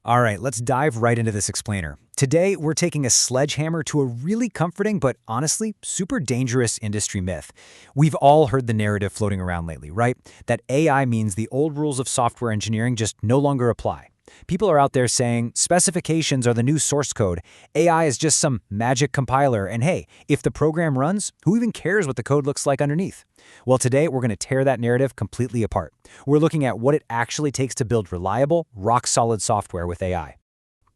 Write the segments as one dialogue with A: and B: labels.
A: All right, let's dive right into this explainer. Today, we're taking a sledgehammer to a really comforting but honestly super dangerous industry myth. We've all heard the narrative floating around lately, right? That AI means the old rules of software engineering just no longer apply. People are out there saying specifications are the new source code, AI is just some magic compiler, and hey, if the program runs, who even cares what the code looks like underneath? Well, today we're going to tear that narrative completely apart. We're looking at what it actually takes to build reliable, rock-solid software with AI.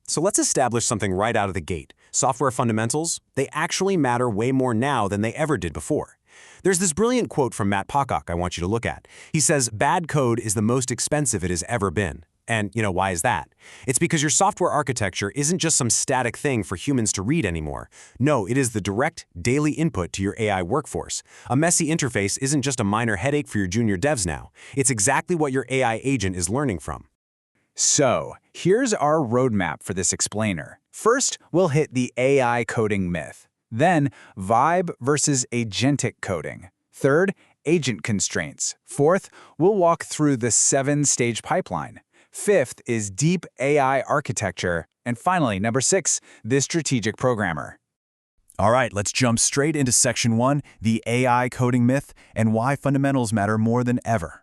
B: So let's establish something right out of the gate. Software fundamentals, they actually matter way more now than they ever did before. There's this brilliant quote from Matt Pocock I want you to look at. He says, "Bad code is the most expensive it has ever been." And, why is that? It's because your software architecture isn't just some static thing for humans to read anymore. No, it is the direct, daily input to your AI workforce. A messy interface isn't just a minor headache for your junior devs now. It's exactly what your AI agent is learning from.
C: So, here's our roadmap for this explainer. First, we'll hit the AI coding myth. Then, vibe versus agentic coding. Third, agent constraints. Fourth, we'll walk through the 7-stage pipeline. Fifth is deep AI architecture. And finally, number 6, the strategic programmer.
D: All right, let's jump straight into Section 1, the AI coding myth, and why fundamentals matter more than ever.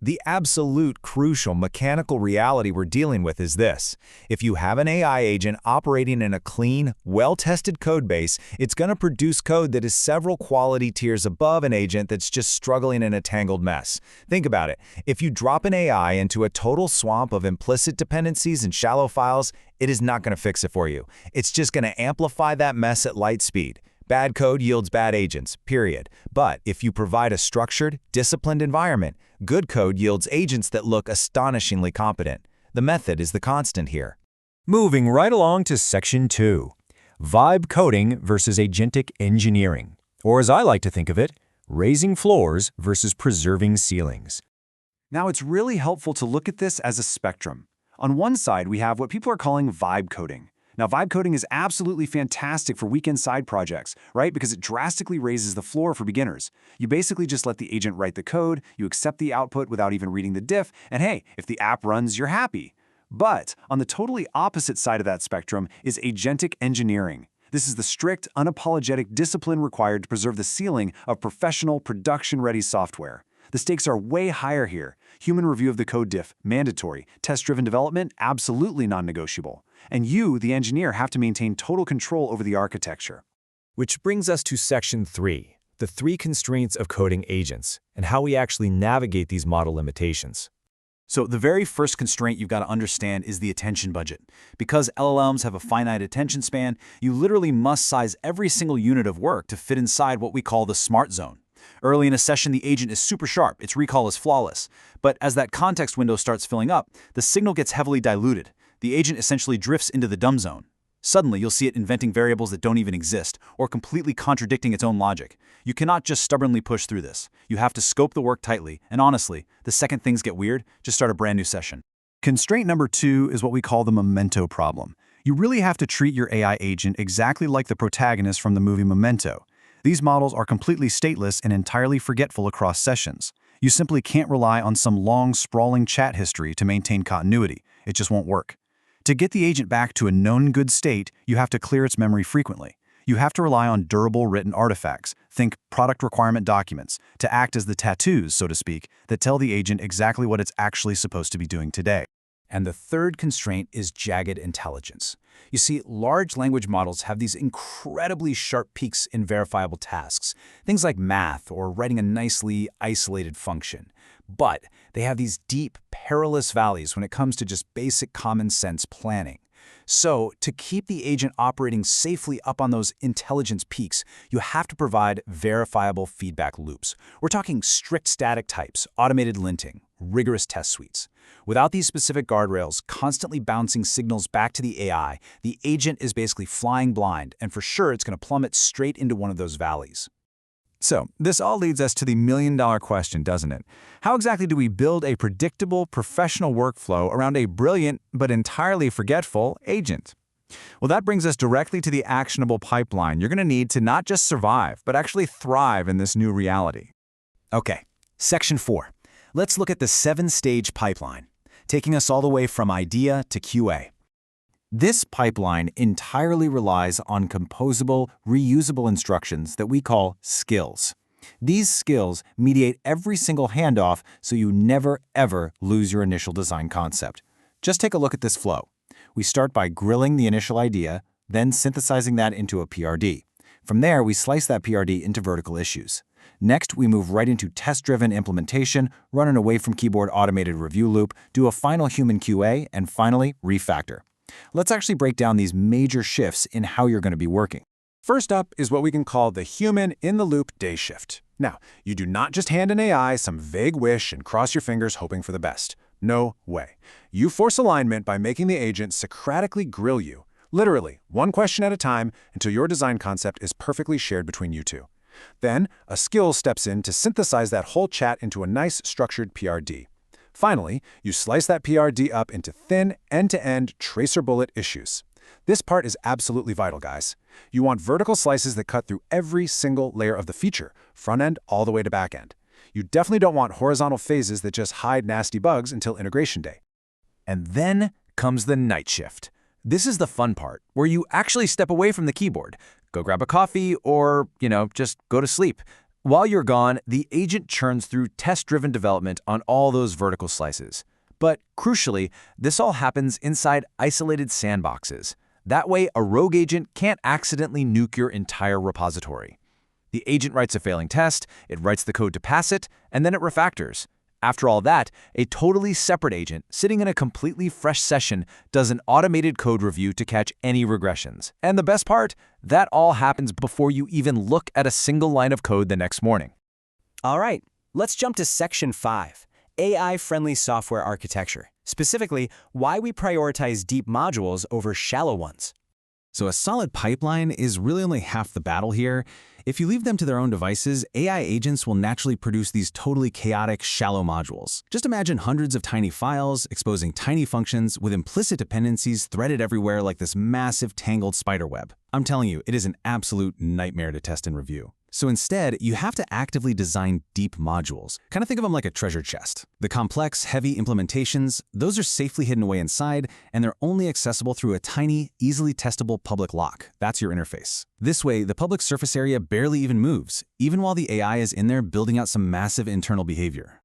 D: The absolute crucial mechanical reality we're dealing with is this. If you have an AI agent operating in a clean, well-tested code base, it's going to produce code that is several quality tiers above an agent that's just struggling in a tangled mess. Think about it. If you drop an AI into a total swamp of implicit dependencies and shallow files, it is not going to fix it for you. It's just going to amplify that mess at light speed. Bad code yields bad agents, period. But if you provide a structured, disciplined environment, good code yields agents that look astonishingly competent. The method is the constant here.
E: Moving right along to Section 2, Vibe Coding versus Agentic Engineering, or as I like to think of it, raising floors versus preserving ceilings.
F: Now, it's really helpful to look at this as a spectrum. On one side, we have what people are calling vibe coding. Now, vibe coding is absolutely fantastic for weekend side projects, right? Because it drastically raises the floor for beginners. You basically just let the agent write the code, you accept the output without even reading the diff, and hey, if the app runs, you're happy. But on the totally opposite side of that spectrum is agentic engineering. This is the strict, unapologetic discipline required to preserve the ceiling of professional, production-ready software. The stakes are way higher here. Human review of the code diff, mandatory. Test-driven development, absolutely non-negotiable. And you, the engineer, have to maintain total control over the architecture.
E: Which brings us to Section 3, the 3 constraints of coding agents, and how we actually navigate these model limitations.
G: So the very first constraint you've got to understand is the attention budget. Because LLMs have a finite attention span, you literally must size every single unit of work to fit inside what we call the smart zone. Early in a session, the agent is super sharp, its recall is flawless. But as that context window starts filling up, the signal gets heavily diluted. The agent essentially drifts into the dumb zone. Suddenly, you'll see it inventing variables that don't even exist, or completely contradicting its own logic. You cannot just stubbornly push through this. You have to scope the work tightly, and honestly, the second things get weird, just start a brand new session.
F: Constraint number 2 is what we call the Memento Problem. You really have to treat your AI agent exactly like the protagonist from the movie Memento. These models are completely stateless and entirely forgetful across sessions. You simply can't rely on some long, sprawling chat history to maintain continuity. It just won't work. To get the agent back to a known good state, you have to clear its memory frequently. You have to rely on durable written artifacts, think product requirement documents, to act as the tattoos, so to speak, that tell the agent exactly what it's actually supposed to be doing today.
C: And the third constraint is jagged intelligence. You see, large language models have these incredibly sharp peaks in verifiable tasks, things like math or writing a nicely isolated function. But they have these deep, perilous valleys when it comes to just basic common sense planning. So, to keep the agent operating safely up on those intelligence peaks, you have to provide verifiable feedback loops. We're talking strict static types, automated linting, rigorous test suites. Without these specific guardrails constantly bouncing signals back to the AI, the agent is basically flying blind, and for sure it's going to plummet straight into one of those valleys.
D: So, this all leads us to the million-dollar question, doesn't it? How exactly do we build a predictable, professional workflow around a brilliant but entirely forgetful agent? Well, that brings us directly to the actionable pipeline you're going to need to not just survive, but actually thrive in this new reality.
G: Okay, Section 4. Let's look at the 7-stage pipeline.
D: taking us all the way from idea to QA.
C: This pipeline entirely relies on composable, reusable instructions that we call skills. These skills mediate every single handoff so you never, ever lose your initial design concept. Just take a look at this flow. We start by grilling the initial idea, then synthesizing that into a PRD. From there, we slice that PRD into vertical issues. Next, we move right into test-driven implementation, run an away-from-keyboard automated review loop, do a final human QA, and finally, refactor. Let's actually break down these major shifts in how you're going to be working.
F: First up is what we can call the human-in-the-loop day shift. Now, you do not just hand an AI some vague wish and cross your fingers hoping for the best. No way. You force alignment by making the agent Socratically grill you, literally, one question at a time until your design concept is perfectly shared between you two. Then, a skill steps in to synthesize that whole chat into a nice, structured PRD. Finally, you slice that PRD up into thin, end-to-end, tracer bullet issues. This part is absolutely vital, guys. You want vertical slices that cut through every single layer of the feature, front end all the way to back end. You definitely don't want horizontal phases that just hide nasty bugs until integration day.
D: And then comes the night shift. This is the fun part, where you actually step away from the keyboard, go grab a coffee, or, just go to sleep. While you're gone, the agent churns through test-driven development on all those vertical slices. But crucially, this all happens inside isolated sandboxes. That way, a rogue agent can't accidentally nuke your entire repository. The agent writes a failing test, it writes the code to pass it, and then it refactors. After all that, a totally separate agent, sitting in a completely fresh session, does an automated code review to catch any regressions. And the best part? That all happens before you even look at a single line of code the next morning.
H: All right, let's jump to Section 5, AI-friendly software architecture. Specifically, why we prioritize deep modules over shallow ones.
C: So a solid pipeline is really only half the battle here. If you leave them to their own devices, AI agents will naturally produce these totally chaotic, shallow modules. Just imagine hundreds of tiny files exposing tiny functions with implicit dependencies threaded everywhere like this massive tangled spider web. I'm telling you, it is an absolute nightmare to test and review. So instead, you have to actively design deep modules. Kind of think of them like a treasure chest. The complex, heavy implementations, those are safely hidden away inside, and they're only accessible through a tiny, easily testable public lock. That's your interface. This way, the public surface area barely even moves, even while the AI is in there building out some massive internal behavior.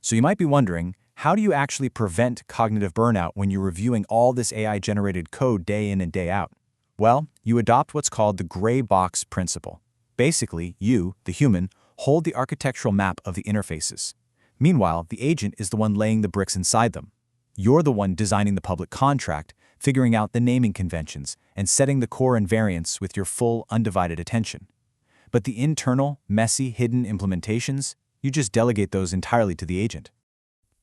D: So you might be wondering, how do you actually prevent cognitive burnout when you're reviewing all this AI-generated code day in and day out? Well, you adopt what's called the gray box principle. Basically, you, the human, hold the architectural map of the interfaces. Meanwhile, the agent is the one laying the bricks inside them. You're the one designing the public contract, figuring out the naming conventions, and setting the core invariants with your full, undivided attention. But the internal, messy, hidden implementations, you just delegate those entirely to the agent.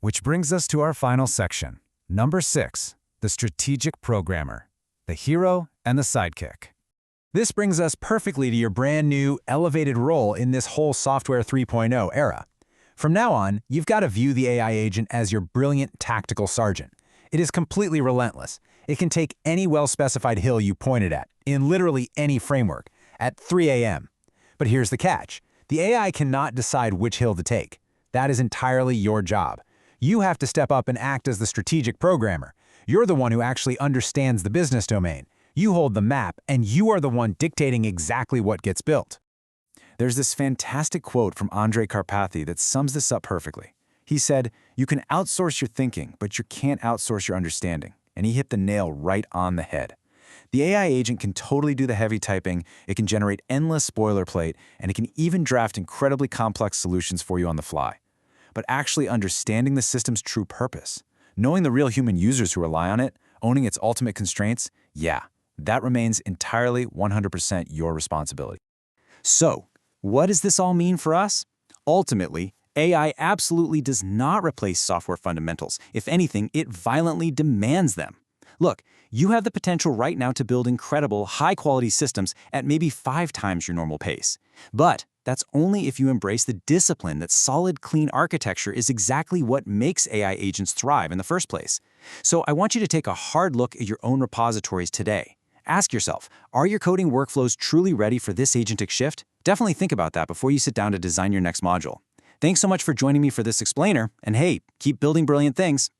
A: Which brings us to our final section. Number 6, the strategic programmer, the hero and the sidekick. This brings us perfectly to your brand new, elevated role in this whole Software 3.0 era. From now on, you've got to view the AI agent as your brilliant tactical sergeant. It is completely relentless. It can take any well-specified hill you point it at, in literally any framework, at 3 a.m. But here's the catch. The AI cannot decide which hill to take. That is entirely your job. You have to step up and act as the strategic programmer. You're the one who actually understands the business domain. You hold the map, and you are the one dictating exactly what gets built.
C: There's this fantastic quote from Andrej Karpathy that sums this up perfectly. He said, "You can outsource your thinking, but you can't outsource your understanding." And he hit the nail right on the head. The AI agent can totally do the heavy typing, it can generate endless boilerplate, and it can even draft incredibly complex solutions for you on the fly. But actually understanding the system's true purpose, knowing the real human users who rely on it, owning its ultimate constraints, yeah, that remains entirely 100% your responsibility. So, what does this all mean for us? Ultimately, AI absolutely does not replace software fundamentals. If anything, it violently demands them. Look, you have the potential right now to build incredible, high-quality systems at maybe 5 times your normal pace. But that's only if you embrace the discipline that solid, clean architecture is exactly what makes AI agents thrive in the first place. So I want you to take a hard look at your own repositories today. Ask yourself, are your coding workflows truly ready for this agentic shift? Definitely think about that before you sit down to design your next module. Thanks so much for joining me for this explainer, and hey, keep building brilliant things.